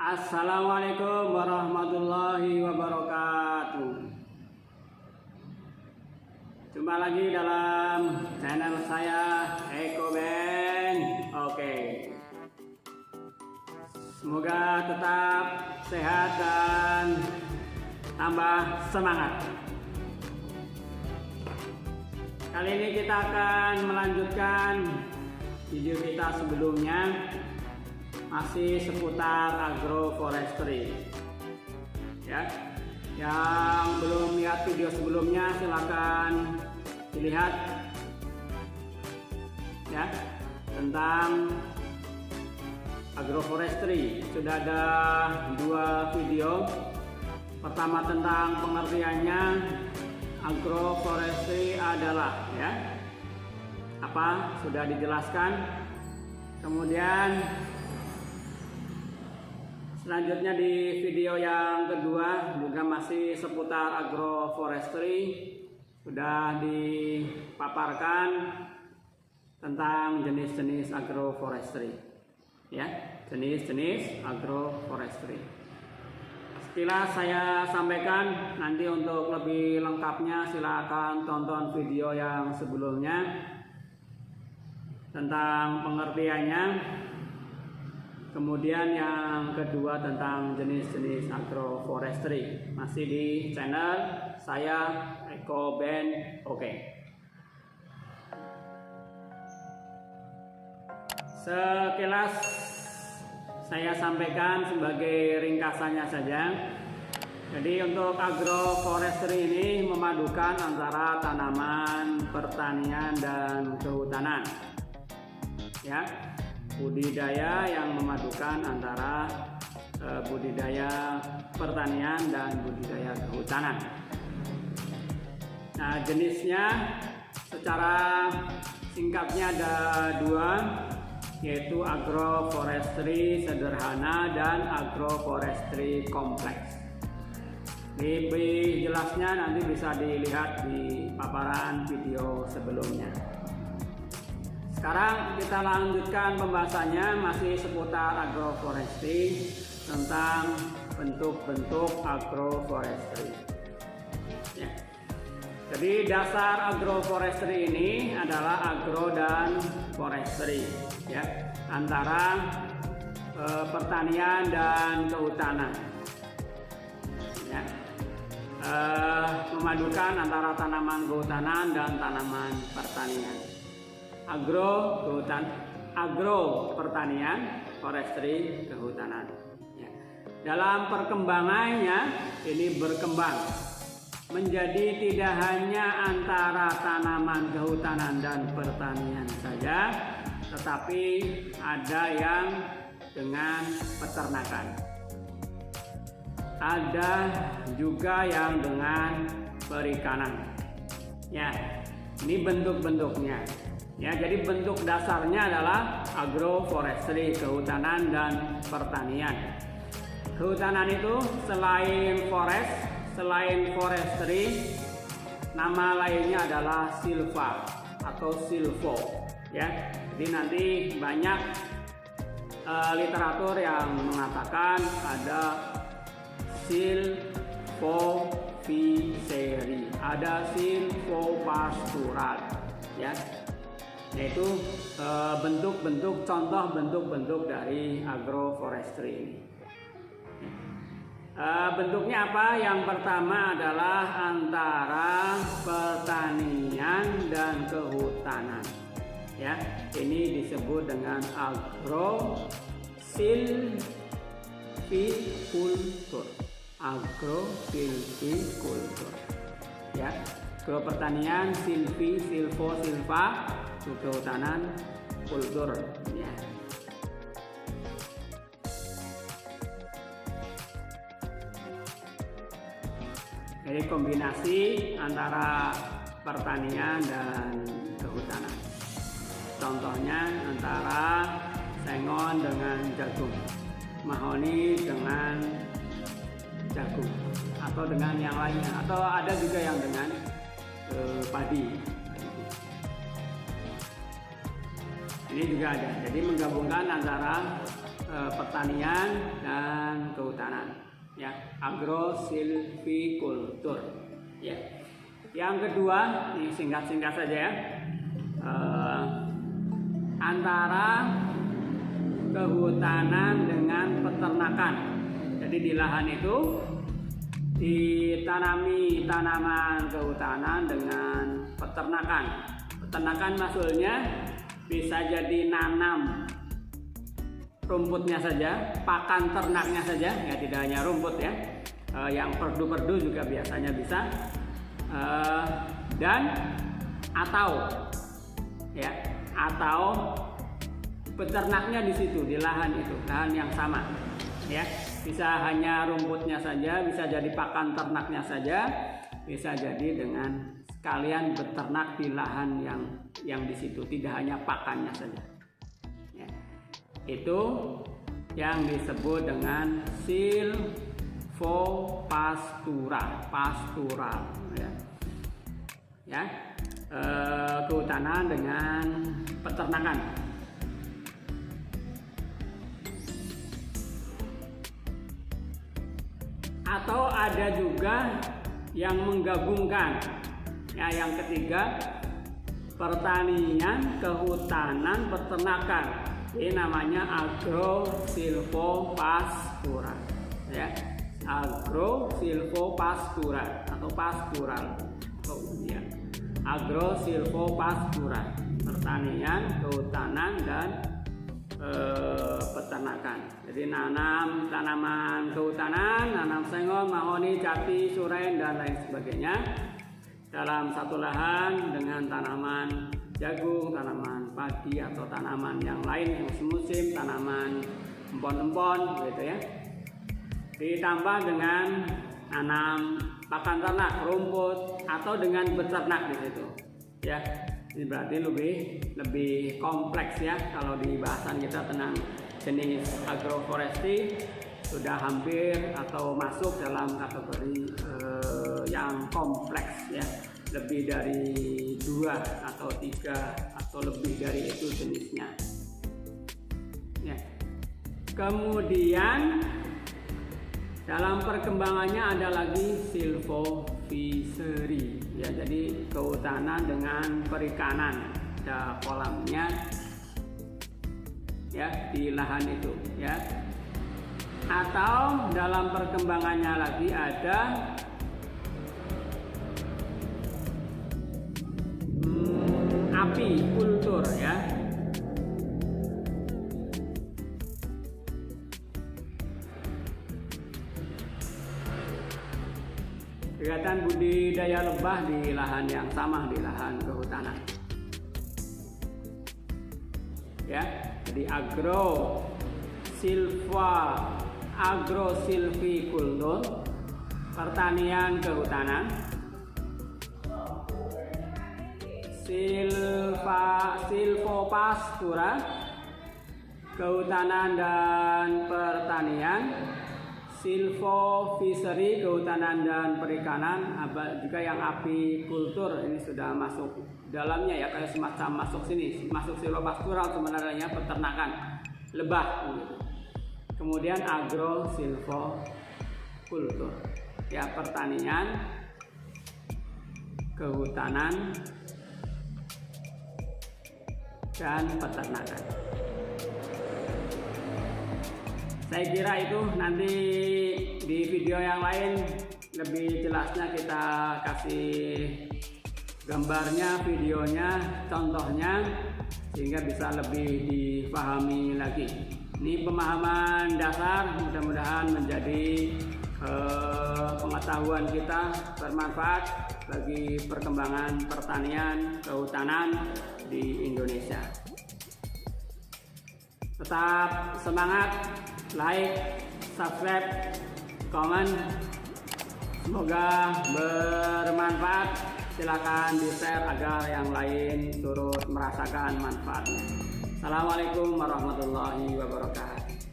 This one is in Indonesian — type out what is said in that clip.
Assalamualaikum warahmatullahi wabarakatuh. Jumpa lagi dalam channel saya EcoBand. Oke. Semoga tetap sehat dan tambah semangat. Kali ini kita akan melanjutkan video kita sebelumnya, masih seputar agroforestry. Ya, yang belum lihat video sebelumnya silakan dilihat ya, tentang agroforestry. Sudah ada 2 video. Pertama tentang pengertiannya, agroforestry adalah ya apa, sudah dijelaskan. Kemudian selanjutnya di video yang kedua juga masih seputar agroforestry, sudah dipaparkan tentang jenis-jenis agroforestry ya, jenis-jenis agroforestry. Sekilas saya sampaikan, nanti untuk lebih lengkapnya silakan tonton video yang sebelumnya tentang pengertiannya. Kemudian yang kedua tentang jenis-jenis agroforestry, masih di channel saya EcoBand. Oke. Sekilas saya sampaikan sebagai ringkasannya saja. Jadi untuk agroforestry ini memadukan antara tanaman, pertanian, dan kehutanan. Ya. Budidaya yang memadukan antara budidaya pertanian dan budidaya kehutanan. Nah, jenisnya secara singkatnya ada 2, yaitu agroforestry sederhana dan agroforestry kompleks. Lebih jelasnya nanti bisa dilihat di paparan video sebelumnya. Sekarang kita lanjutkan pembahasannya, masih seputar agroforestry, tentang bentuk-bentuk agroforestry. Ya. Jadi dasar agroforestry ini adalah agro dan forestry, ya, antara pertanian dan kehutanan. Ya. Memadukan antara tanaman kehutanan dan tanaman pertanian. Agro pertanian, forestry kehutanan. Ya. Dalam perkembangannya ini berkembang menjadi tidak hanya antara tanaman kehutanan dan pertanian saja, tetapi ada yang dengan peternakan, ada juga yang dengan perikanan. Ya, ini bentuk-bentuknya. Ya, jadi bentuk dasarnya adalah agroforestry, kehutanan dan pertanian. Kehutanan itu selain forest, selain forestry, nama lainnya adalah silva atau silvo. Ya, jadi nanti banyak literatur yang mengatakan ada silvophycery, ada silvopastural. Ya. Yaitu bentuk-bentuk, contoh bentuk-bentuk dari agroforestry ini. Bentuknya apa? Yang pertama adalah antara pertanian dan kehutanan. Ya, ini disebut dengan agrosilvicultur. Agrosilvicultur. Ya, pertanian, silvo, silva, kehutanan, kultur. Ya. Jadi kombinasi antara pertanian dan kehutanan. Contohnya antara sengon dengan jagung, mahoni dengan jagung, atau dengan yang lainnya, atau ada juga yang dengan padi. Ini juga ada. Jadi menggabungkan antara pertanian dan kehutanan, ya, agrosilvicultur, ya. Yang kedua, ini singkat-singkat saja ya, antara kehutanan dengan peternakan. Jadi di lahan itu ditanami tanaman kehutanan dengan peternakan. Peternakan maksudnya bisa jadi nanam rumputnya saja, pakan ternaknya saja, ya tidak hanya rumput ya, yang perdu-perdu juga biasanya bisa, dan atau peternaknya di situ, di lahan itu, lahan yang sama, ya, bisa hanya rumputnya saja, bisa jadi pakan ternaknya saja, bisa jadi dengan sekalian beternak di lahan yang di situ, tidak hanya pakannya saja. Itu yang disebut dengan pastural, ya, kehutanan dengan peternakan. Atau ada juga yang menggabungkan, ya, yang ketiga, pertanian, kehutanan, peternakan. Ini namanya agrosilvopastura, ya, agrosilvopastura atau pastural, ya, agrosilvopastura, pertanian, kehutanan dan peternakan. Jadi nanam tanaman kehutanan, nanam sengon, mahoni, jati, suren dan lain sebagainya dalam satu lahan dengan tanaman jagung, tanaman padi atau tanaman yang lain yang semusim, tanaman empon-empon gitu ya. Ditambah dengan nanam pakan ternak, rumput atau dengan beternak di situ. Ya, ini berarti lebih kompleks ya kalau di bahasan kita tentang jenis agroforestry, sudah hampir atau masuk dalam kategori yang kompleks ya. Lebih dari 2 atau 3 atau lebih dari itu jenisnya, ya. Kemudian dalam perkembangannya ada lagi silvofishery, ya, jadi kehutanan dengan perikanan, ada kolamnya ya di lahan itu, ya. Atau dalam perkembangannya lagi ada apikultur, ya. Kegiatan budidaya lebah di lahan yang sama, di lahan kehutanan. Ya, jadi agrosilvicultur, pertanian kehutanan. Silvopastura, kehutanan dan pertanian. Silvofishery, kehutanan dan perikanan. Juga yang apikultur, ini sudah masuk dalamnya ya, kayak semacam masuk sini, masuk silvopastural sebenarnya, peternakan lebah gitu. Kemudian agrosilvokultur, ya, pertanian, kehutanan dan peternakan. Saya kira itu, nanti di video yang lain lebih jelasnya kita kasih gambarnya, videonya, contohnya, sehingga bisa lebih dipahami lagi. Ini pemahaman dasar, mudah-mudahan menjadi pengetahuan kita bermanfaat bagi perkembangan pertanian, kehutanan di Indonesia. Tetap semangat, like, subscribe, komen. Semoga bermanfaat. Silakan di-share agar yang lain turut merasakan manfaatnya. Assalamualaikum warahmatullahi wabarakatuh.